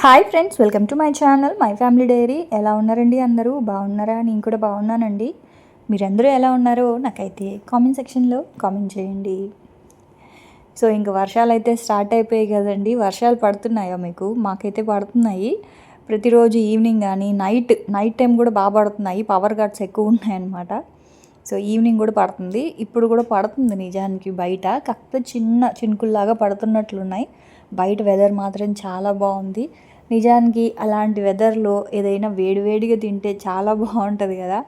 Hi friends, welcome to my channel my family dairy. ఎలా ఉన్నారండి? అందరూ బాగున్నారా? నేను కూడా బాగున్నానండి. మీరందరూ ఎలా ఉన్నారో నాకైతే కామెంట్ సెక్షన్లో కామెంట్ చేయండి. సో ఇంక వర్షాలు అయితే స్టార్ట్ అయిపోయాయి కదండి. వర్షాలు పడుతున్నాయా మీకు? మాకైతే పడుతున్నాయి. ప్రతిరోజు ఈవినింగ్ కానీ నైట్ టైం కూడా బాగా పడుతున్నాయి. పవర్ కట్స్ ఎక్కువ ఉన్నాయన్నమాట. సో ఈవినింగ్ కూడా పడుతుంది, ఇప్పుడు కూడా పడుతుంది నిజానికి బయట. కాకపోతే చిన్న చినుకుల్లాగా పడుతున్నట్లున్నాయి. బయట వెదర్ మాత్రం చాలా బాగుంది. నిజానికి అలాంటి వెదర్లో ఏదైనా వేడివేడిగా తింటే చాలా బాగుంటుంది కదా.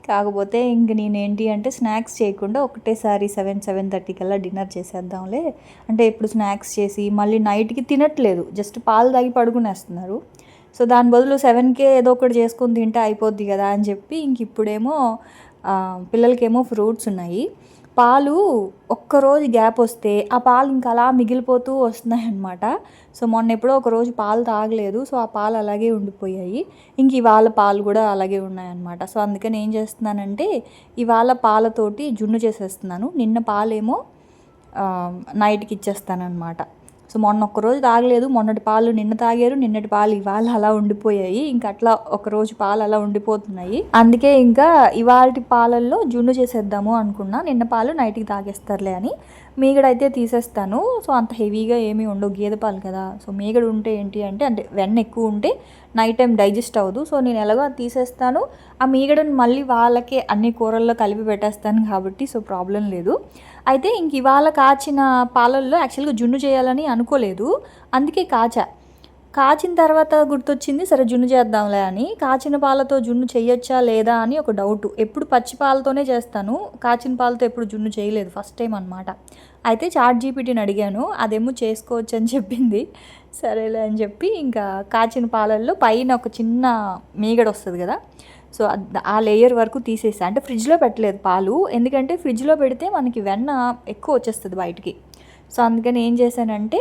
కాకపోతే ఇంక నేనేంటి అంటే స్నాక్స్ చేయకుండా ఒకటేసారి 7-7:30 కల్లా డిన్నర్ చేసేద్దాంలే అంటే ఇప్పుడు స్నాక్స్ చేసి మళ్ళీ నైట్కి తినట్లేదు, జస్ట్ పాలు తాగి పడుకునేస్తున్నారు. సో దాని బదులు 7కే ఏదో ఒకటి చేసుకొని తింటే అయిపోద్ది కదా అని చెప్పి ఇంక ఇప్పుడేమో పిల్లలకేమో ఫ్రూట్స్ ఉన్నాయి. పాలు ఒక్కరోజు గ్యాప్ వస్తే ఆ పాలు ఇంకా అలా మిగిలిపోతూ వస్తున్నాయి అన్నమాట. సో మొన్న ఎప్పుడో ఒకరోజు పాలు తాగలేదు, సో ఆ పాలు అలాగే ఉండిపోయాయి. ఇంక ఇవాళ పాలు కూడా అలాగే ఉన్నాయన్నమాట. సో అందుకని ఏం చేస్తున్నానంటే ఇవాళ పాలతోటి జున్ను చేసేస్తున్నాను. నిన్న పాలేమో నైట్కి ఇచ్చేస్తానమాట. సో మొన్న ఒక్కరోజు తాగలేదు, మొన్నటి పాలు నిన్న తాగారు, నిన్నటి పాలు ఇవాళ అలా ఉండిపోయాయి. ఇంకా అట్లా ఒకరోజు పాలు అలా ఉండిపోతున్నాయి. అందుకే ఇంకా ఇవాళ పాలల్లో జున్ను చేసేద్దాము అనుకున్నా. నిన్న పాలు నైట్కి తాగేస్తారులే అని మీగడైతే తీసేస్తాను. సో అంత హెవీగా ఏమీ ఉండవు, గేదె పాలు కదా. సో మీగడ ఉంటే ఏంటి అంటే వెన్న ఎక్కువ ఉంటే నైట్ టైం డైజెస్ట్ అవ్వదు. సో నేను ఎలాగో తీసేస్తాను. ఆ మీగడను మళ్ళీ వాళ్ళకే అన్ని కూరల్లో కలిపి పెట్టేస్తాను కాబట్టి సో ప్రాబ్లం లేదు. అయితే ఇంక ఇవాళ కాచిన పాలల్లో యాక్చువల్గా జున్ను చేయాలని అనుకోలేదు, అందుకే కాచిన తర్వాత గుర్తొచ్చింది సరే జున్ను చేద్దాంలే అని. కాచిన పాలతో జున్ను చేయొచ్చా లేదా అని ఒక డౌట్. ఎప్పుడు పచ్చి పాలతోనే చేస్తాను, కాచిన పాలతో ఎప్పుడు జున్ను చేయలేదు, ఫస్ట్ టైం అనమాట. అయితే ChatGPTని అడిగాను, అదేమో చేసుకోవచ్చు అని చెప్పింది. సరేలే అని చెప్పి ఇంకా కాచిన పాలల్లో పైన ఒక చిన్న మీగడ వస్తుంది కదా, సో ఆ లేయర్ వరకు తీసేసా. అంటే ఫ్రిడ్జ్లో పెట్టలేదు పాలు, ఎందుకంటే ఫ్రిడ్జ్లో పెడితే మనకి వెన్న ఎక్కువ వచ్చేస్తుంది బయటికి. సో అందుకని ఏం చేశానంటే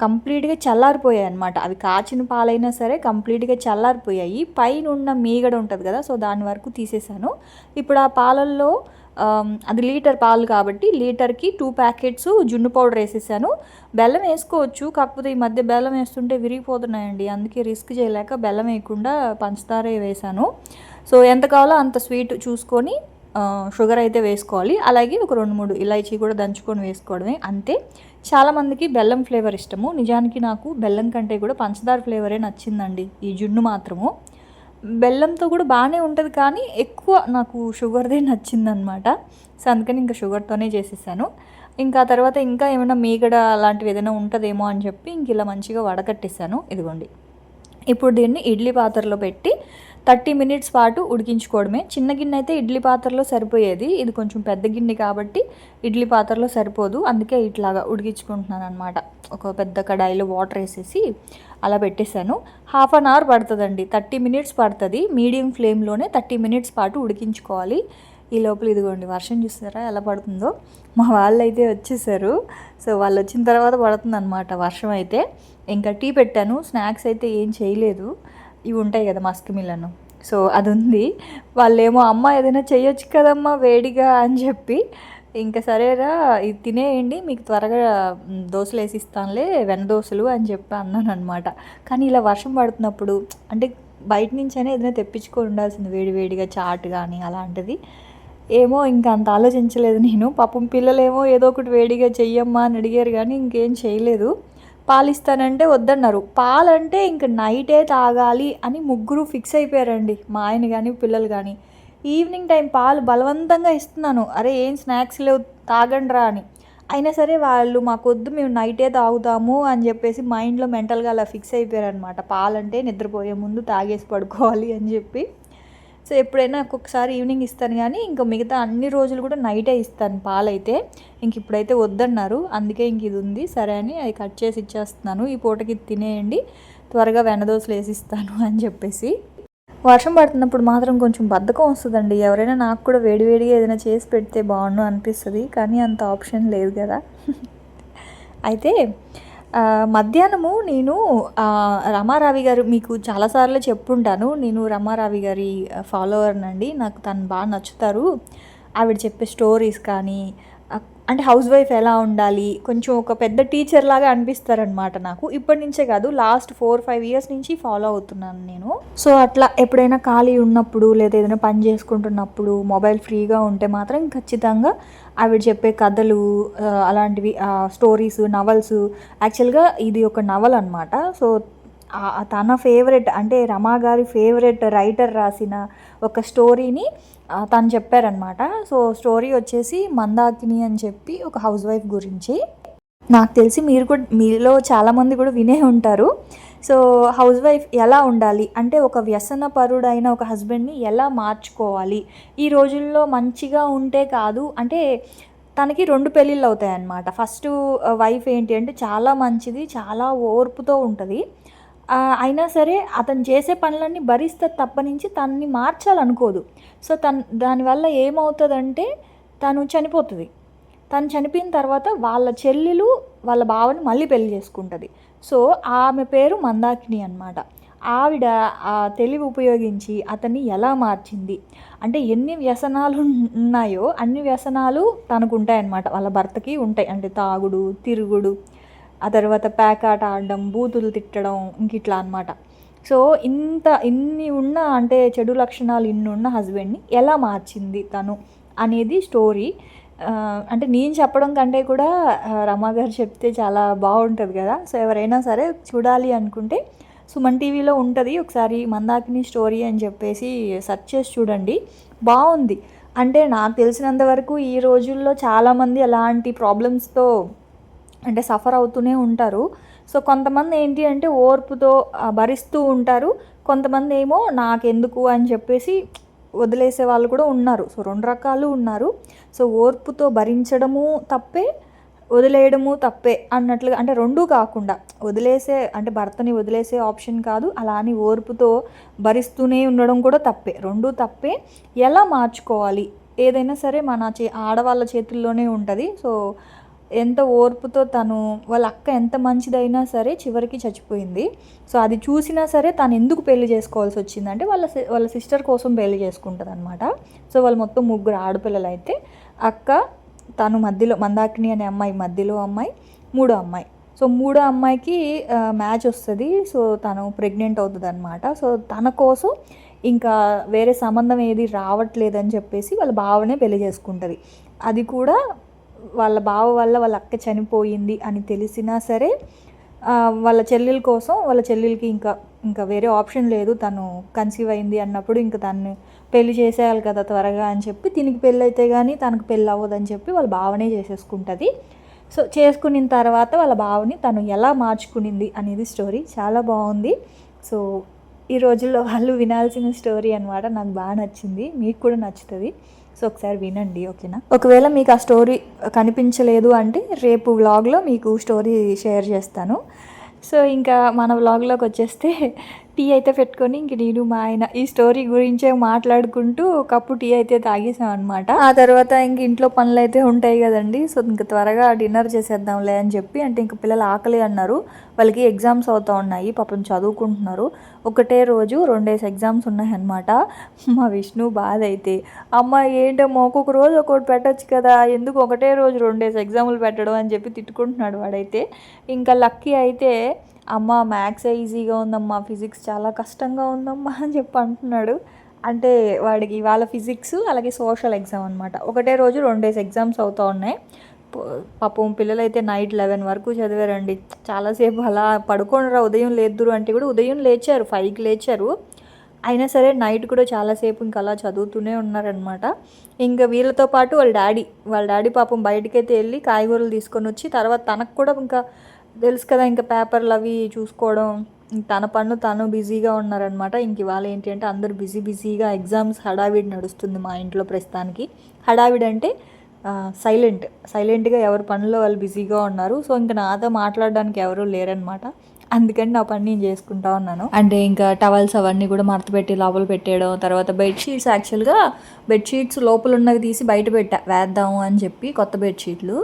కంప్లీట్గా చల్లారిపోయాయి అనమాట. అవి కాచిన పాలైనా సరే కంప్లీట్గా చల్లారిపోయాయి. పైన ఉన్న మీగడ ఉంటుంది కదా, సో దాని వరకు తీసేసాను. ఇప్పుడు ఆ పాలల్లో అది లీటర్ పాలు కాబట్టి లీటర్కి 2 ప్యాకెట్స్ జున్ను పౌడర్ వేసేసాను. బెల్లం వేసుకోవచ్చు, కాకపోతే ఈ మధ్య బెల్లం వేస్తుంటే విరిగిపోతున్నాయండి, అందుకే రిస్క్ చేయలేక బెల్లం వేయకుండా పంచదారే వేసాను. సో ఎంత కావాలో అంత స్వీట్ చూసుకొని షుగర్ అయితే వేసుకోవాలి. అలాగే ఒక 2-3 ఇలాచీ కూడా దంచుకొని వేసుకోవడమే, అంతే. చాలామందికి బెల్లం ఫ్లేవర్ ఇష్టము. నిజానికి నాకు బెల్లం కంటే కూడా పంచదార ఫ్లేవరే నచ్చిందండి ఈ జున్ను మాత్రము. బెల్లంతో కూడా బాగానే ఉంటుంది కానీ ఎక్కువ నాకు షుగర్దే నచ్చిందనమాట. సో అందుకని ఇంకా షుగర్తోనే చేసేసాను. ఇంకా తర్వాత ఇంకా ఏమైనా మీగడ అలాంటివి ఏదైనా ఉంటుందేమో అని చెప్పి ఇంక ఇలా మంచిగా వడకట్టేసాను. ఇదిగోండి, ఇప్పుడు దీన్ని ఇడ్లీ పాత్రలో పెట్టి 30 మినిట్స్ పాటు ఉడికించుకోవడమే. చిన్న గిన్నె అయితే ఇడ్లీ పాత్రలో సరిపోయేది, ఇది కొంచెం పెద్ద గిన్నె కాబట్టి ఇడ్లీ పాత్రలో సరిపోదు, అందుకే ఇట్లాగా ఉడికించుకుంటున్నాను అనమాట. ఒక పెద్ద కడాయిలో వాటర్ వేసేసి అలా పెట్టేశాను. 1/2 అవర్ పడుతుందండి, 30 మినిట్స్ పడుతుంది. మీడియం ఫ్లేమ్లోనే 30 మినిట్స్ పాటు ఉడికించుకోవాలి. ఈ లోపల ఇదిగోండి వర్షం చూస్తారా ఎలా పడుతుందో. మా వాళ్ళు అయితే వచ్చేసారు, సో వాళ్ళు వచ్చిన తర్వాత పడుతుంది అనమాట వర్షం అయితే. ఇంకా టీ పెట్టాను, స్నాక్స్ అయితే ఏం చేయలేదు. ఇవి ఉంటాయి కదా మస్క్ మిలను, సో అది ఉంది. వాళ్ళేమో అమ్మ ఏదైనా చేయొచ్చు కదమ్మా వేడిగా అని చెప్పి ఇంకా సరేరా ఇది తినేయండి, మీకు త్వరగా దోశలు వేసిస్తానులే, వెన్న దోశలు అని చెప్పి అన్నాను అనమాట. కానీ ఇలా వర్షం పడుతున్నప్పుడు అంటే బయట నుంచైనా ఏదైనా తెప్పించుకొని ఉండాల్సింది వేడివేడిగా, చాట్ కానీ అలాంటిది. ఏమో ఇంకా అంత ఆలోచించలేదు నేను. పాపం పిల్లలేమో ఏదో ఒకటి వేడిగా చెయ్యమ్మా అని అడిగారు కానీ ఇంకేం చేయలేదు. పాలు ఇస్తానంటే వద్దన్నారు. పాలంటే ఇంక నైటే తాగాలి అని ముగ్గురు ఫిక్స్ అయిపోయారండి, మా ఆయన కానీ పిల్లలు కానీ. ఈవినింగ్ టైం పాలు బలవంతంగా ఇస్తున్నాను, అరే ఏం స్నాక్స్ లేవు తాగండ్రా అని. అయినా సరే వాళ్ళు మాకొద్దు, మేము నైటే తాగుతాము అని చెప్పేసి మైండ్లో మెంటల్గా అలా ఫిక్స్ అయిపోయారనమాట. పాలంటే నిద్రపోయే ముందు తాగేసి పడుకోవాలి అని చెప్పి. సో ఎప్పుడైనా ఒక్కొక్కసారి ఈవినింగ్ ఇస్తాను కానీ ఇంకా మిగతా అన్ని రోజులు కూడా నైటే ఇస్తాను పాలైతే. ఇంక ఇప్పుడైతే వద్దన్నారు, అందుకే ఇంక ఇది ఉంది సరే అని అది కట్ చేసి ఇచ్చేస్తున్నాను. ఈ పూటకి తినేయండి, త్వరగా వెన్నదోసలు వేసిస్తాను అని చెప్పేసి. వర్షం పడుతున్నప్పుడు మాత్రం కొంచెం బద్ధకం వస్తుందండి. ఎవరైనా నాకు కూడా వేడివేడిగా ఏదైనా చేసి పెడితే బాగుండు అనిపిస్తుంది, కానీ అంత ఆప్షన్ లేదు కదా. అయితే మధ్యాహ్నము నేను రమారావి గారు, మీకు చాలాసార్లు చెప్పుంటాను, నేను రమారావి గారి ఫాలోవర్నండి. నాకు తను బాగా నచ్చుతారు. ఆవిడ చెప్పే స్టోరీస్ కానీ అంటే హౌస్ వైఫ్ ఎలా ఉండాలి, కొంచెం ఒక పెద్ద టీచర్ లాగా అనిపిస్తారనమాట నాకు. ఇప్పటి నుంచే కాదు, లాస్ట్ 4-5 ఇయర్స్ నుంచి ఫాలో అవుతున్నాను నేను. సో అట్లా ఎప్పుడైనా ఖాళీ ఉన్నప్పుడు లేదా ఏదైనా పని చేసుకుంటున్నప్పుడు మొబైల్ ఫ్రీగా ఉంటే మాత్రం ఖచ్చితంగా ఆవిడ చెప్పే కథలు, అలాంటివి, స్టోరీస్, నవల్స్. యాక్చువల్గా ఇది ఒక నవల్ అనమాట. సో తన ఫేవరెట్, అంటే రమా గారి ఫేవరెట్ రైటర్ రాసిన ఒక స్టోరీని తను చెప్పారనమాట. సో స్టోరీ వచ్చేసి మందాకిని అని చెప్పి ఒక హౌస్ వైఫ్ గురించి. నాకు తెలిసి మీలో చాలామంది కూడా వినే ఉంటారు. సో హౌస్ వైఫ్ ఎలా ఉండాలి అంటే, ఒక వ్యసనపరుడైన ఒక హస్బెండ్ని ఎలా మార్చుకోవాలి. ఈ రోజుల్లో మంచిగా ఉంటే కాదు, అంటే తనకి 2 పెళ్ళిళ్ళు అవుతాయన్నమాట. ఫస్ట్ వైఫ్ ఏంటి అంటే చాలా మంచిది, చాలా ఓర్పుతో ఉంటుంది. అయినా సరే అతను చేసే పనులన్నీ భరిస్తుంది తప్పనించి తనని మార్చాలనుకోదు. సో దానివల్ల ఏమవుతుందంటే తను చనిపోతుంది. తను చనిపోయిన తర్వాత వాళ్ళ చెల్లెలు వాళ్ళ బావని మళ్ళీ పెళ్లి చేసుకుంటుంది. సో ఆమె పేరు మందాకిని అనమాట. ఆవిడ ఆ తెలివి ఉపయోగించి అతన్ని ఎలా మార్చింది అంటే, ఎన్ని వ్యసనాలు ఉన్నాయో అన్ని వ్యసనాలు తనకు ఉంటాయన్నమాట, వాళ్ళ భర్తకి ఉంటాయి. అంటే తాగుడు, తిరుగుడు, ఆ తర్వాత ప్యాకాట ఆడడం, బూతులు తిట్టడం, ఇంక ఇట్లా అనమాట. సో ఇన్ని ఉన్న, అంటే చెడు లక్షణాలు ఇన్ని ఉన్న హస్బెండ్ని ఎలా మార్చింది తను అనేది స్టోరీ. అంటే నేను చెప్పడం కంటే కూడా రమా గారు చెప్తే చాలా బాగుంటుంది కదా. సో ఎవరైనా సరే చూడాలి అనుకుంటే సుమన్ టీవీలో ఉంటుంది. ఒకసారి మందాకిని స్టోరీ అని చెప్పేసి సెర్చ్ చేసి చూడండి, బాగుంది. అంటే నాకు తెలిసినంత వరకు ఈ రోజుల్లో చాలామంది అలాంటి ప్రాబ్లమ్స్తో అంటే సఫర్ అవుతూనే ఉంటారు. సో కొంతమంది ఏంటి అంటే ఓర్పుతో భరిస్తూ ఉంటారు, కొంతమంది ఏమో నాకెందుకు అని చెప్పేసి వదిలేసే వాళ్ళు కూడా ఉన్నారు. సో 2 రకాలు ఉన్నారు. సో ఓర్పుతో భరించడము తప్పే, వదిలేయడము తప్పే అన్నట్లుగా, అంటే 2 కాకుండా వదిలేసే, అంటే భర్తని వదిలేసే ఆప్షన్ కాదు, అలా అని ఓర్పుతో భరిస్తూనే ఉండడం కూడా తప్పే. 2 తప్పే. ఎలా మార్చుకోవాలి ఏదైనా సరే మన ఆడవాళ్ళ చేతుల్లోనే ఉంటుంది. సో ఎంత ఓర్పుతో తను, వాళ్ళ అక్క ఎంత మంచిదైనా సరే చివరికి చచ్చిపోయింది. సో అది చూసినా సరే తను ఎందుకు పెళ్లి చేసుకోవాల్సి వచ్చిందంటే వాళ్ళ సిస్టర్ కోసం పెళ్లి చేసుకుంటుంది అనమాట. సో వాళ్ళు మొత్తం 3 ఆడపిల్లలు అయితే, అక్క, తను మధ్యలో మందాకిని అనే అమ్మాయి మధ్యలో అమ్మాయి, 3వ అమ్మాయి. సో 3వ అమ్మాయికి మ్యాచ్ వస్తుంది. సో తను ప్రెగ్నెంట్ అవుతుంది అనమాట. సో తన కోసం ఇంకా వేరే సంబంధం ఏది రావట్లేదని చెప్పేసి వాళ్ళ బావనే పెళ్లి చేసుకుంటుంది. అది కూడా వాళ్ళ బావ వల్ల వాళ్ళ అక్క చనిపోయింది అని తెలిసినా సరే వాళ్ళ చెల్లెల కోసం, వాళ్ళ చెల్లెలకి ఇంకా వేరే ఆప్షన్ లేదు, తను కన్సీవ్ అయింది అన్నప్పుడు ఇంకా తను పెళ్లి చేసేయాలి కదా త్వరగా అని చెప్పి, దీనికి పెళ్ళి అయితే కానీ తనకు పెళ్ళి అవ్వదని చెప్పి వాళ్ళ బావనే చేసేసుకుంటుంది. సో చేసుకున్న తర్వాత వాళ్ళ బావని తను ఎలా మార్చుకునింది అనేది స్టోరీ చాలా బాగుంది. సో ఈ రోజుల్లో వాళ్ళు వినాల్సిన స్టోరీ అనమాట. నాకు బాగా నచ్చింది, మీకు కూడా నచ్చుతుంది. సో ఒకసారి వినండి, ఓకేనా. ఒకవేళ మీకు ఆ స్టోరీ కనిపించలేదు అంటే రేపు వ్లాగ్లో మీకు స్టోరీ షేర్ చేస్తాను. సో ఇంకా మన వ్లాగ్లోకి వచ్చేస్తే టీ అయితే పెట్టుకొని ఇంక నేను మా ఆయన ఈ స్టోరీ గురించే మాట్లాడుకుంటూ కప్పు టీ అయితే తాగేసాం అనమాట. ఆ తర్వాత ఇంక ఇంట్లో పనులు అయితే ఉంటాయి కదండి. సో ఇంక త్వరగా డిన్నర్ చేసేద్దాంలే అని చెప్పి, అంటే ఇంక పిల్లలు ఆకలి అన్నారు, వాళ్ళకి ఎగ్జామ్స్ అవుతూ ఉన్నాయి, పాపం చదువుకుంటున్నారు. ఒకటే రోజు 2 ఎగ్జామ్స్ ఉన్నాయి అనమాట. మా విష్ణు బాధ అయితే, అమ్మ ఏంటమ్మా ఒక్కొక్క రోజు ఒక్కొక్కటి పెట్టచ్చు కదా, ఎందుకు ఒకటే రోజు 2 ఎగ్జాములు పెట్టడం అని చెప్పి తిట్టుకుంటున్నాడు వాడైతే. ఇంకా లక్కీ అయితే, అమ్మ మ్యాథ్స్ ఈజీగా ఉందమ్మా, ఫిజిక్స్ చాలా కష్టంగా ఉందమ్మా అని చెప్పి అంటున్నాడు. అంటే వాడికి ఇవాళ ఫిజిక్స్ అలాగే సోషల్ ఎగ్జామ్ అనమాట. ఒకటే రోజు 2 ఎగ్జామ్స్ అవుతూ ఉన్నాయి. పాపం పిల్లలు అయితే నైట్ 11 వరకు చదివారండి. చాలాసేపు అలా పడుకోనరా ఉదయం లేదురు అంటే కూడా ఉదయం లేచారు, 5కి లేచారు. అయినా సరే నైట్ కూడా చాలాసేపు ఇంకా అలా చదువుతూనే ఉన్నారనమాట. ఇంకా వీళ్ళతో పాటు వాళ్ళ డాడీ పాపం బయటకైతే వెళ్ళి కాయగూరలు తీసుకొని వచ్చి, తర్వాత తనకు కూడా ఇంకా తెలుసు కదా ఇంకా పేపర్లు అవి చూసుకోవడం, తన పన్ను తను బిజీగా ఉన్నారనమాట. ఇంక ఇవాళ ఏంటి అంటే అందరూ బిజీగా ఎగ్జామ్స్ హడావిడి నడుస్తుంది మా ఇంట్లో ప్రస్తుతానికి. హడావిడి అంటే సైలెంట్గా ఎవరి పనుల్లో వాళ్ళు బిజీగా ఉన్నారు. సో ఇంకా నాతో మాట్లాడడానికి ఎవరూ లేరనమాట. అందుకని నా పని నేను చేసుకుంటా ఉన్నాను. అంటే ఇంకా టవల్స్ అవన్నీ కూడా మడత పెట్టి లోపల పెట్టేయడం, తర్వాత బెడ్షీట్స్, యాక్చువల్గా బెడ్షీట్స్ లోపల ఉన్నవి తీసి బయట వేద్దాము అని చెప్పి కొత్త బెడ్షీట్లు.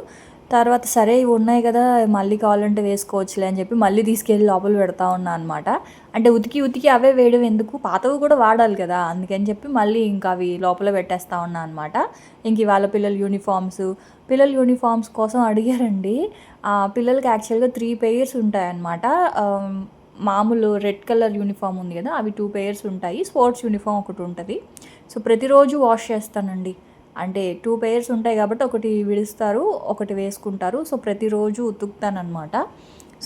తర్వాత సరే ఇవి ఉన్నాయి కదా మళ్ళీ కావాలంటే వేసుకోవచ్చులే అని చెప్పి మళ్ళీ తీసుకెళ్ళి లోపల పెడతా ఉన్నా అనమాట. అంటే ఉతికి ఉతికి అవే వేయడం ఎందుకు, పాతవి కూడా వాడాలి కదా, అందుకని చెప్పి మళ్ళీ ఇంకా అవి లోపల పెట్టేస్తా ఉన్నా అనమాట. ఇంక ఇవాళ పిల్లల యూనిఫామ్స్ కోసం అడిగారండి. పిల్లలకి యాక్చువల్గా 3 పెయిర్స్ ఉంటాయన్నమాట. మామూలు రెడ్ కలర్ యూనిఫామ్ ఉంది కదా, అవి 2 పెయిర్స్ ఉంటాయి. స్పోర్ట్స్ యూనిఫామ్ ఒకటి ఉంటుంది. సో ప్రతిరోజు వాష్ చేస్తానండి. అంటే 2 పెయిర్స్ ఉంటాయి కాబట్టి ఒకటి విడుస్తారు, ఒకటి వేసుకుంటారు. సో ప్రతిరోజు ఉతుకుతానమాట.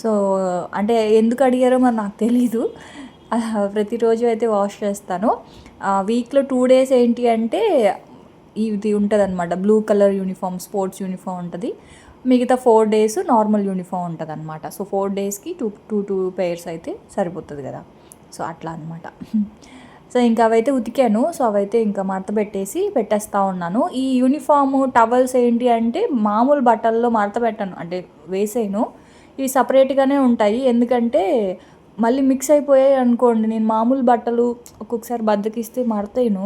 సో అంటే ఎందుకు అడిగారో మరి నాకు తెలీదు. ప్రతిరోజు అయితే వాష్ చేస్తాను. వీక్లో 2 డేస్ ఏంటి అంటే ఇది ఉంటుంది అనమాట, blue colour uniform sports uniform ఉంటుంది. మిగతా 4 డేస్ నార్మల్ యూనిఫామ్ ఉంటుంది అనమాట. సో 4 డేస్కి 2 పెయిర్స్ అయితే సరిపోతుంది కదా. సో అట్లా అనమాట. సో ఇంకా అవైతే ఉతికాను. సో అవైతే ఇంకా మడత పెట్టేస్తూ ఉన్నాను. ఈ యూనిఫాము టవల్స్ ఏంటి అంటే మామూలు బట్టల్లో మడత పెట్టను, అంటే వేసేయను. ఇవి సపరేట్గానే ఉంటాయి. ఎందుకంటే మళ్ళీ మిక్స్ అయిపోయాయి అనుకోండి, నేను మామూలు బట్టలు ఒక్కొక్కసారి బద్దకిస్తే మడతేను,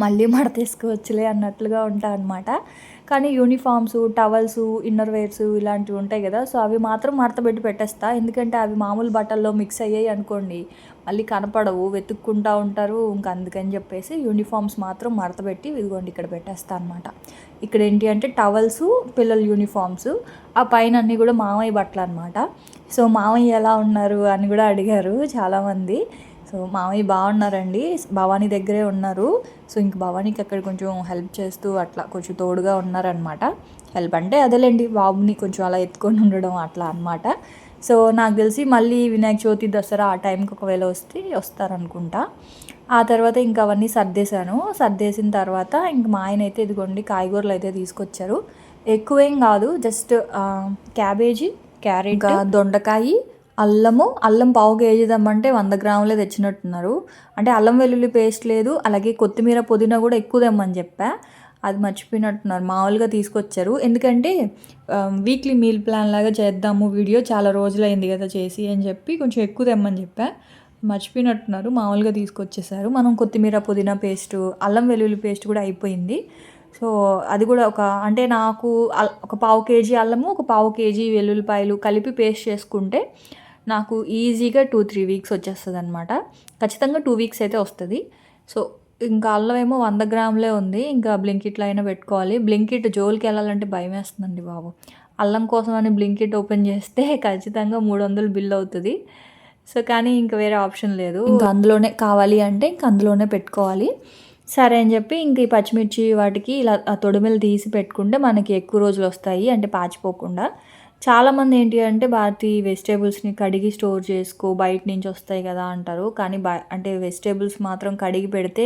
మళ్ళీ మడతేసుకోవచ్చులే అన్నట్లుగా ఉంటా అనమాట. కానీ యూనిఫామ్స్, టవల్స్, ఇన్నర్ వేర్స్ ఇలాంటివి ఉంటాయి కదా, సో అవి మాత్రం మడతపెట్టి పెట్టేస్తా. ఎందుకంటే అవి మామూలు బట్టల్లో మిక్స్ అయ్యాయి అనుకోండి, మళ్ళీ కనపడవు, వెతుక్కుంటూ ఉంటారు. ఇంకా అందుకని చెప్పేసి యూనిఫామ్స్ మాత్రం మడతపెట్టి ఇదిగోండి ఇక్కడ పెట్టేస్తా అనమాట. ఇక్కడ ఏంటి అంటే టవల్స్, పిల్లల యూనిఫామ్స్, ఆ పైన అన్నీ కూడా మామయ్య బట్టలు అనమాట. సో మామయ్య ఎలా ఉన్నారు అని కూడా అడిగారు చాలామంది. సో మామయ్య బాగున్నారండి, భవానీ దగ్గరే ఉన్నారు. సో ఇంక భవానీకి అక్కడ కొంచెం హెల్ప్ చేస్తూ అట్లా కొంచెం తోడుగా ఉన్నారనమాట. హెల్ప్ అంటే అదేలేండి, బాబుని కొంచెం అలా ఎత్తుకొని ఉండడం అట్లా అనమాట. సో నాకు తెలిసి మళ్ళీ వినాయక చవితి, దసరా ఆ టైంకి ఒకవేళ వస్తారనుకుంటా. ఆ తర్వాత ఇంకా అవన్నీ సర్దేసిన తర్వాత ఇంక మా ఆయన అయితే ఇదిగోండి కాయగూరలు అయితే తీసుకొచ్చారు. ఎక్కువేం కాదు, జస్ట్ క్యాబేజీ, క్యారెట్, దొండకాయ, అల్లం పావు కేజీ తెమ్మంటే 100 గ్రాములే తెచ్చినట్టున్నారు. అంటే అల్లం వెల్లుల్లి పేస్ట్ లేదు, అలాగే కొత్తిమీర, పుదీనా కూడా ఎక్కువ తెమ్మని చెప్పా, అది మర్చిపోయినట్టున్నారు. మామూలుగా తీసుకొచ్చారు. ఎందుకంటే వీక్లీ మీల్ ప్లాన్ లాగా చేద్దాము, వీడియో చాలా రోజులైంది కదా చేసి అని చెప్పి కొంచెం ఎక్కువ తెమ్మని చెప్పా, మర్చిపోయినట్టున్నారు. మామూలుగా తీసుకొచ్చేసారు. మనం కొత్తిమీర, పుదీనా పేస్టు, అల్లం వెల్లుల్లి పేస్ట్ కూడా అయిపోయింది. సో అది కూడా అంటే నాకు ఒక పావు కేజీ అల్లము, ఒక పావు కేజీ వెల్లుల్లిపాయలు కలిపి పేస్ట్ చేసుకుంటే నాకు ఈజీగా 2-3 వీక్స్ వచ్చేస్తుంది అనమాట. ఖచ్చితంగా 2 వీక్స్ అయితే వస్తుంది. సో ఇంకా అల్లం ఏమో 100 గ్రాములే ఉంది. ఇంకా బ్లింకిట్లో అయినా పెట్టుకోవాలి. బ్లింకిట్ జోలికి వెళ్ళాలంటే భయం వేస్తుందండి బాబు. అల్లం కోసం అని బ్లింకిట్ ఓపెన్ చేస్తే ఖచ్చితంగా 300 బిల్ అవుతుంది. సో కానీ ఇంకా వేరే ఆప్షన్ లేదు, ఇంకా అందులోనే కావాలి అంటే ఇంక అందులోనే పెట్టుకోవాలి. సరే అని చెప్పి ఇంక ఈ పచ్చిమిర్చి వాటికి ఇలా తొడిమెలు తీసి పెట్టుకుంటే మనకి ఎక్కువ రోజులు వస్తాయి, అంటే పాచిపోకుండా. చాలామంది ఏంటి అంటే భారతి వెజిటేబుల్స్ని కడిగి స్టోర్ చేసుకో, బయట నుంచి వస్తాయి కదా అంటారు. కానీ అంటే వెజిటేబుల్స్ మాత్రం కడిగి పెడితే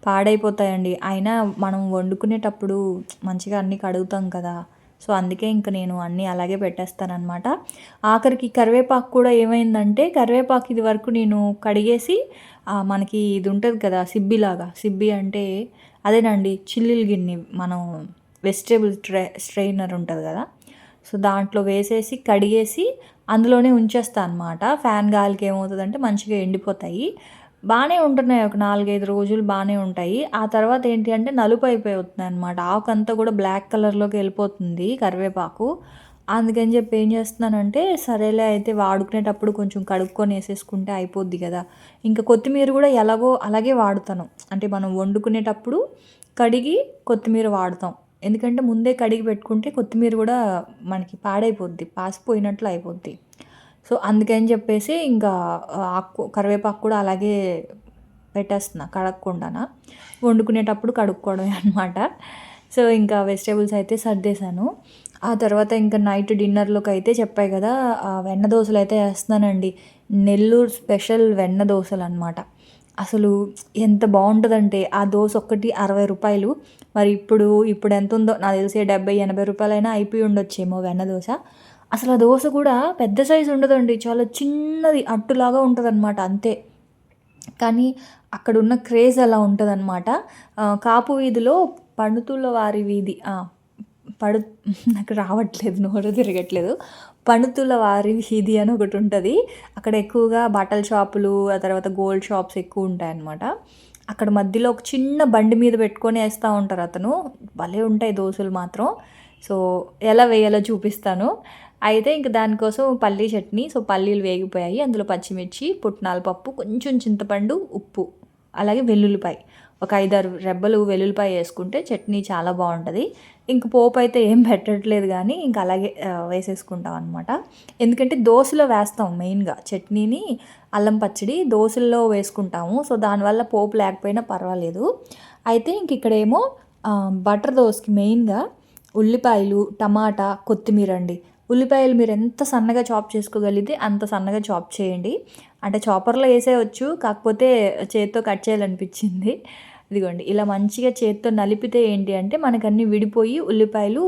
పాడైపోతాయండి. అయినా మనం వండుకునేటప్పుడు మంచిగా అన్నీ కడుగుతాం కదా. సో అందుకే ఇంకా నేను అన్నీ అలాగే పెట్టేస్తానమాట. ఆఖరికి కరివేపాకు కూడా ఏమైందంటే, కరివేపాకు ఇది వరకు నేను కడిగేసి మనకి ఇది ఉంటుంది కదా సిబ్బి అంటే అదేనండి చిల్లీల గిన్నె, మనం వెజిటేబుల్ స్ట్రెయినర్ ఉంటుంది కదా, సో దాంట్లో వేసేసి కడిగేసి అందులోనే ఉంచేస్తాను అనమాట. ఫ్యాన్ గాలికి ఏమవుతుందంటే మంచిగా ఎండిపోతాయి. బాగానే ఉంటున్నాయి, ఒక 4-5 రోజులు బాగానే ఉంటాయి. ఆ తర్వాత ఏంటి అంటే నలుపు అయిపోతుంది అనమాట. ఆకంతా కూడా బ్లాక్ కలర్లోకి వెళ్ళిపోతుంది కరివేపాకు. అందుకని చెప్పి ఏం చేస్తున్నానంటే, సరేలే అయితే వాడుకునేటప్పుడు కొంచెం కడుక్కొని వేసేసుకుంటే అయిపోద్ది కదా. ఇంకా కొత్తిమీర కూడా ఎలాగో అలాగే వాడుతాను, అంటే మనం వండుకునేటప్పుడు కడిగి కొత్తిమీర వాడతాం. ఎందుకంటే ముందే కడిగి పెట్టుకుంటే కొత్తిమీర కూడా మనకి పాడైపోద్ది, పాసిపోయినట్లు అయిపోద్ది. సో అందుకని చెప్పేసి ఇంకా కరివేపాకు కూడా అలాగే పెట్టేస్తున్నా కడగకుండా, వండుకునేటప్పుడు కడుక్కోవడమే అనమాట. సో ఇంకా వెజిటేబుల్స్ అయితే సర్దేశాను. ఆ తర్వాత ఇంకా నైట్ డిన్నర్లోకి అయితే చెప్పాయి కదా, వెన్న దోశలు అయితే వేస్తున్నానండి. నెల్లూరు స్పెషల్ వెన్న దోశలు అనమాట. అసలు ఎంత బాగుంటుందంటే, ఆ దోశ ఒక్కటి 60 రూపాయలు. మరి ఇప్పుడు ఎంత ఉందో నాకు తెలిసి 70-80 రూపాయలైనా అయిపోయి ఉండొచ్చేమో వెన్న దోశ. అసలు ఆ దోశ కూడా పెద్ద సైజు ఉండదండి, చాలా చిన్నది అట్టులాగా ఉంటుందన్నమాట అంతే. కానీ అక్కడున్న క్రేజ్ అలా ఉంటుందన్నమాట. కాపు వీధిలో పణుతుల వారి వీధి, నాకు రావట్లేదు, నోరు తిరగట్లేదు. పణుతుల వారి వీధి అని ఒకటి ఉంటుంది. అక్కడ ఎక్కువగా బట్టల షాపులు, ఆ తర్వాత గోల్డ్ షాప్స్ ఎక్కువ ఉంటాయన్నమాట. అక్కడ మధ్యలో ఒక చిన్న బండి మీద పెట్టుకొని వేస్తూ ఉంటారు అతను. భలే ఉంటాయి దోశలు మాత్రం. సో ఎలా వేయాలో చూపిస్తాను. అయితే ఇంక దానికోసం పల్లీ చట్నీ. సో పల్లీలు వేగిపోయాయి, అందులో పచ్చిమిర్చి, పుట్నాల పప్పు, కొంచెం చింతపండు, ఉప్పు, అలాగే వెల్లుల్లిపాయ, ఒక 5-6 రెబ్బలు వెల్లుల్లిపాయ వేసుకుంటే చట్నీ చాలా బాగుంటుంది. ఇంక పోపు అయితే ఏం పెట్టట్లేదు కానీ ఇంక అలాగే వేసేసుకుంటాం అనమాట. ఎందుకంటే దోశలో వేస్తాం మెయిన్గా చట్నీని, అల్లం పచ్చడి దోశల్లో వేసుకుంటాము. సో దానివల్ల పోపు లేకపోయినా పర్వాలేదు. అయితే ఇంక ఇక్కడేమో బటర్ దోశకి మెయిన్గా ఉల్లిపాయలు, టమాటా, కొత్తిమీర అండి. ఉల్లిపాయలు మీరు ఎంత సన్నగా చాప్ చేసుకోగలిగితే అంత సన్నగా చాప్ చేయండి. అంటే చాపర్లో వేసేయచ్చు, కాకపోతే చేత్తో కట్ చేయాలనిపించింది. ఇదిగోండి ఇలా మంచిగా చేత్తో నలిపితే ఏంటి అంటే మనకన్నీ విడిపోయి ఉల్లిపాయలు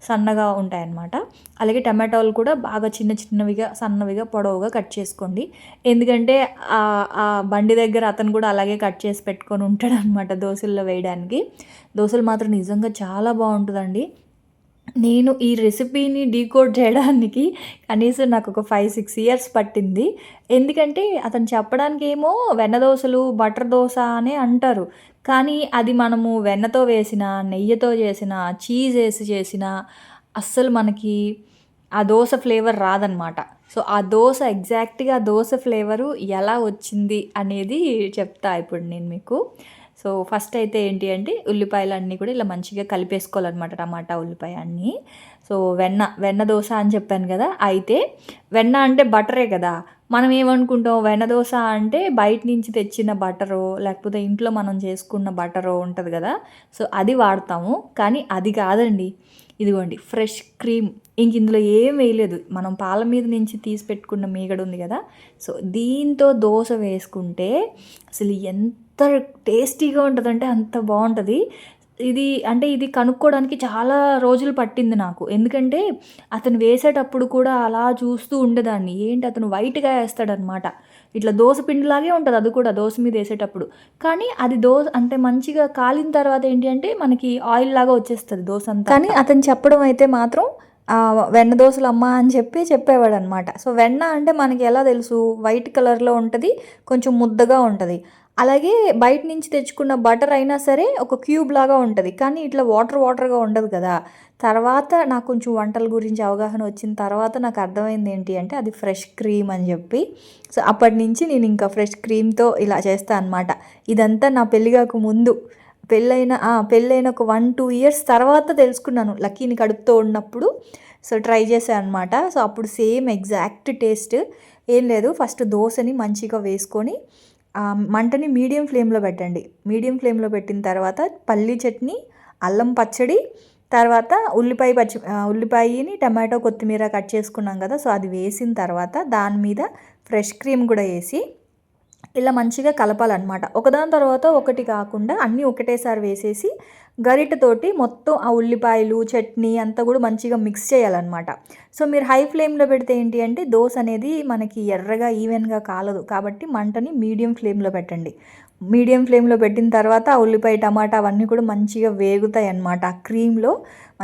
సన్నగా ఉంటాయన్నమాట. అలాగే టమాటాలు కూడా బాగా చిన్న చిన్నవిగా, సన్నవిగా, పొడవుగా కట్ చేసుకోండి. ఎందుకంటే ఆ బండి దగ్గర అతను కూడా అలాగే కట్ చేసి పెట్టుకొని ఉంటాడనమాట దోశల్లో వేయడానికి. దోశలు మాత్రం నిజంగా చాలా బాగుంటుందండి. నేను ఈ రెసిపీని డీకోడ్ చేయడానికి కనీసం నాకు ఒక 5-6 ఇయర్స్ పట్టింది. ఎందుకంటే అతను చెప్పడానికి ఏమో వెన్న దోశలు, బటర్ దోశ అనే అంటారు. కానీ అది మనము వెన్నతో వేసిన, నెయ్యితో చేసిన, చీజ్ వేసి చేసిన అస్సలు మనకి ఆ దోశ ఫ్లేవర్ రాదనమాట. సో ఆ దోశ ఎగ్జాక్ట్గా దోశ ఫ్లేవరు ఎలా వచ్చింది అనేది చెప్తా ఇప్పుడు నేను మీకు. సో ఫస్ట్ అయితే ఏంటి అంటే ఉల్లిపాయలు అన్నీ కూడా ఇలా మంచిగా కలిపేసుకోవాలన్నమాట, టమాటా ఉల్లిపాయ అన్నీ. సో వెన్న దోశ అని చెప్పాను కదా. అయితే వెన్న అంటే బటరే కదా. మనం ఏమనుకుంటాం, వెన్న దోశ అంటే బయట నుంచి తెచ్చిన బటరో లేకపోతే ఇంట్లో మనం చేసుకున్న బటరో ఉంటుంది కదా, సో అది వాడతాము. కానీ అది కాదండి. ఇదిగోండి ఫ్రెష్ క్రీమ్, ఇంక ఇందులో ఏం వేయలేదు. మనం పాల మీద నుంచి తీసి పెట్టుకున్న మీగడ ఉంది కదా, సో దీంతో దోశ వేసుకుంటే అసలు ఎంత టేస్టీగా ఉంటుందంటే అంత బాగుంటుంది. ఇది కనుక్కోవడానికి చాలా రోజులు పట్టింది నాకు. ఎందుకంటే అతను వేసేటప్పుడు కూడా అలా చూస్తూ ఉండేదాన్ని. ఏంటి అతను వైట్గా వేస్తాడనమాట, ఇట్లా దోశ పిండిలాగే ఉంటుంది అది కూడా దోశ మీద వేసేటప్పుడు. కానీ అది దోశ అంటే మంచిగా కాలిన తర్వాత ఏంటి అంటే మనకి ఆయిల్ లాగా వచ్చేస్తుంది దోశ అంతా. కానీ అతను చెప్పడం అయితే మాత్రం వెన్న దోశలు అమ్మ అని చెప్పేవాడు అనమాట. సో వెన్న అంటే మనకి ఎలా తెలుసు, వైట్ కలర్లో ఉంటుంది, కొంచెం ముద్దగా ఉంటుంది. అలాగే బయట నుంచి తెచ్చుకున్న బటర్ అయినా సరే ఒక క్యూబ్ లాగా ఉంటుంది, కానీ ఇట్లా వాటర్గా ఉండదు కదా. తర్వాత నాకు కొంచెం వంటల గురించి అవగాహన వచ్చిన తర్వాత నాకు అర్థమైంది ఏంటి అంటే అది ఫ్రెష్ క్రీమ్ అని చెప్పి. సో అప్పటి నుంచి నేను ఇంకా ఫ్రెష్ క్రీమ్తో ఇలా చేస్తాను అనమాట. ఇదంతా నా పెళ్ళిగాకు ముందు. పెళ్ళైన ఒక 1-2 ఇయర్స్ తర్వాత తెలుసుకున్నాను, లక్కీని కడుపుతో ఉన్నప్పుడు. సో ట్రై చేశాను అనమాట. సో అప్పుడు సేమ్ ఎగ్జాక్ట్ టేస్ట్. ఏం లేదు, ఫస్ట్ దోశని మంచిగా వేసుకొని మంటని మీడియం ఫ్లేమ్లో పెట్టండి. మీడియం ఫ్లేమ్లో పెట్టిన తర్వాత పల్లీ చట్నీ, అల్లం పచ్చడి, తర్వాత ఉల్లిపాయని, టమాటో, కొత్తిమీర కట్ చేసుకున్నాం కదా, సో అది వేసిన తర్వాత దాని మీద ఫ్రెష్ క్రీమ్ కూడా వేసి ఇలా మంచిగా కలపాలన్నమాట. ఒకదాని తర్వాత ఒకటి కాకుండా అన్నీ ఒకటేసారి వేసేసి గరిటెతోటి మొత్తం ఆ ఉల్లిపాయలు, చట్నీ అంతా కూడా మంచిగా మిక్స్ చేయాలన్నమాట. సో మీరు హై ఫ్లేమ్లో పెడితే ఏంటి అంటే దోశ అనేది మనకి ఎర్రగా ఈవెన్గా కాలదు. కాబట్టి మంటని మీడియం ఫ్లేమ్లో పెట్టండి. మీడియం ఫ్లేమ్లో పెట్టిన తర్వాత ఆ ఉల్లిపాయ, టమాటా అవన్నీ కూడా మంచిగా వేగుతాయి అన్నమాట. ఆ క్రీమ్లో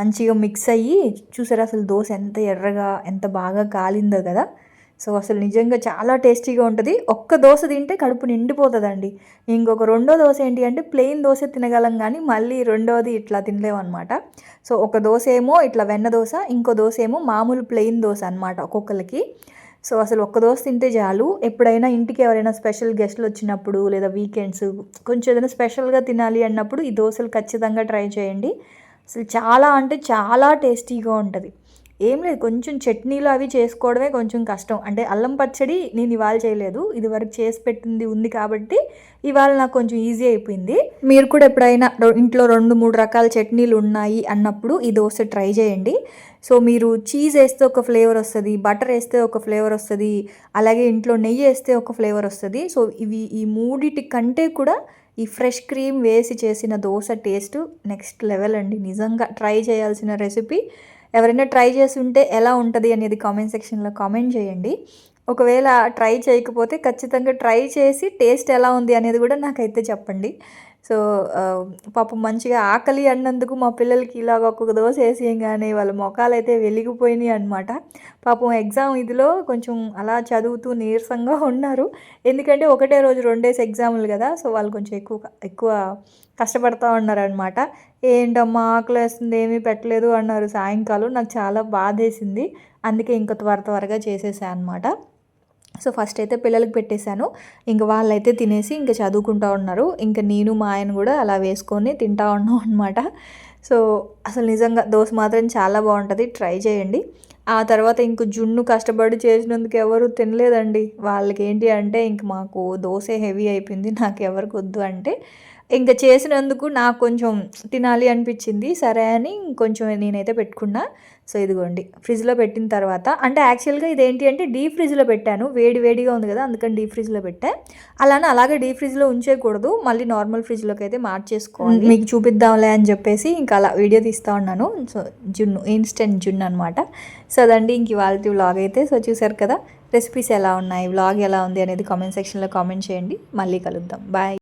మంచిగా మిక్స్ అయ్యి చూసారా అసలు దోశ ఎంత ఎర్రగా ఎంత బాగా కాలిందో కదా. సో అసలు నిజంగా చాలా టేస్టీగా ఉంటుంది. ఒక్క దోశ తింటే కడుపు నిండిపోతుందండి. ఇంకొక రెండో దోశ ఏంటి అంటే ప్లెయిన్ దోశ తినగలం, కానీ మళ్ళీ రెండోది ఇట్లా తినలేమన్నమాట. సో ఒక దోశ ఏమో ఇట్లా వెన్న దోశ, ఇంకో దోశ ఏమో మామూలు ప్లెయిన్ దోశ అనమాట ఒక్కొక్కరికి. సో అసలు ఒక్క దోశ తింటే చాలు. ఎప్పుడైనా ఇంటికి ఎవరైనా స్పెషల్ గెస్ట్లు వచ్చినప్పుడు లేదా వీకెండ్స్ కొంచెం ఏదైనా స్పెషల్గా తినాలి అన్నప్పుడు ఈ దోశలు ఖచ్చితంగా ట్రై చేయండి. అసలు చాలా అంటే చాలా టేస్టీగా ఉంటుంది. ఏం లేదు, కొంచెం చట్నీలు అవి చేసుకోవడమే కొంచెం కష్టం. అంటే అల్లం పచ్చడి నేను ఇవాళ చేయలేదు, ఇది వరకు చేసి పెట్టింది ఉంది కాబట్టి ఇవాళ నాకు కొంచెం ఈజీ అయిపోయింది. మీరు కూడా ఎప్పుడైనా ఇంట్లో 2-3 రకాల చట్నీలు ఉన్నాయి అన్నప్పుడు ఈ దోశ ట్రై చేయండి. సో మీరు చీజ్ వేస్తే ఒక ఫ్లేవర్ వస్తుంది, బటర్ వేస్తే ఒక ఫ్లేవర్ వస్తుంది, అలాగే ఇంట్లో నెయ్యి వేస్తే ఒక ఫ్లేవర్ వస్తుంది. సో ఈ మూడిటి కంటే కూడా ఈ ఫ్రెష్ క్రీమ్ వేసి చేసిన దోశ టేస్ట్ నెక్స్ట్ లెవెల్ అండి. నిజంగా ట్రై చేయాల్సిన రెసిపీ. ఎవరైనా ట్రై చేసి ఉంటే ఎలా ఉంటుంది అనేది కామెంట్ సెక్షన్లో కామెంట్ చేయండి. ఒకవేళ ట్రై చేయకపోతే ఖచ్చితంగా ట్రై చేసి టేస్ట్ ఎలా ఉంది అనేది కూడా నాకైతే చెప్పండి. సో పాపం మంచిగా ఆకలి అన్నందుకు మా పిల్లలకి ఇలాగ ఒక్కొక్క దోశ వేసేయంగానే వాళ్ళ మొఖాలైతే వెలిగిపోయినాయి అనమాట. పాపం ఎగ్జామ్ ఇదిలో కొంచెం అలా చదువుతూ నీరసంగా ఉన్నారు. ఎందుకంటే ఒకటే రోజు 2 డేస్ ఎగ్జాములు కదా! సో వాళ్ళు కొంచెం ఎక్కువ కష్టపడతా ఉన్నారనమాట. ఏంటమ్మా ఆకలేస్తుంది ఏమీ పెట్టలేదు అన్నారు సాయంకాలం. నాకు చాలా బాధేసింది. అందుకే ఇంక త్వరగా చేసేసా అనమాట. సో ఫస్ట్ అయితే పిల్లలకి పెట్టేశాను. ఇంక వాళ్ళైతే తినేసి ఇంక చదువుకుంటా ఉన్నారు. ఇంక నేను మా ఆయన కూడా అలా వేసుకొని తింటా ఉన్నాం అనమాట. సో అసలు నిజంగా దోస మాత్రం చాలా బాగుంటుంది, ట్రై చేయండి. ఆ తర్వాత ఇంక జున్ను కష్టపడి చేసినందుకు ఎవరు తినలేదండి. వాళ్ళకి ఏంటి అంటే ఇంక మాకు దోసే హెవీ అయిపోయింది, నాకు ఎవరికి వద్దు అంటే ఇంక చేసినందుకు నాకు కొంచెం తినాలి అనిపించింది. సరే అని కొంచెం నేనైతే పెట్టుకున్నా. సో ఇదిగోండి ఫ్రిడ్జ్లో పెట్టిన తర్వాత, అంటే యాక్చువల్గా ఇదేంటి అంటే డీప్ ఫ్రిడ్జ్లో పెట్టాను, వేడిగా ఉంది కదా అందుకని డీప్ ఫ్రిడ్జ్లో పెట్టా. అలాగే డీప్ ఫ్రిడ్జ్లో ఉంచేయకూడదు, మళ్ళీ నార్మల్ ఫ్రిడ్జ్లోకి అయితే మార్చేసుకోవాలి. మీకు చూపిద్దాంలే అని చెప్పేసి ఇంకా అలా వీడియో తీస్తూ ఉన్నాను. సో ఇన్స్టెంట్ జున్ను అనమాట. సో అదండి ఇంక ఇవాళ వ్లాగ్ అయితే. సో చూసారు కదా రెసిపీస్ ఎలా ఉన్నాయి, వ్లాగ్ ఎలా ఉంది అనేది కామెంట్ సెక్షన్లో కామెంట్ చేయండి. మళ్ళీ కలుద్దాం, బాయ్.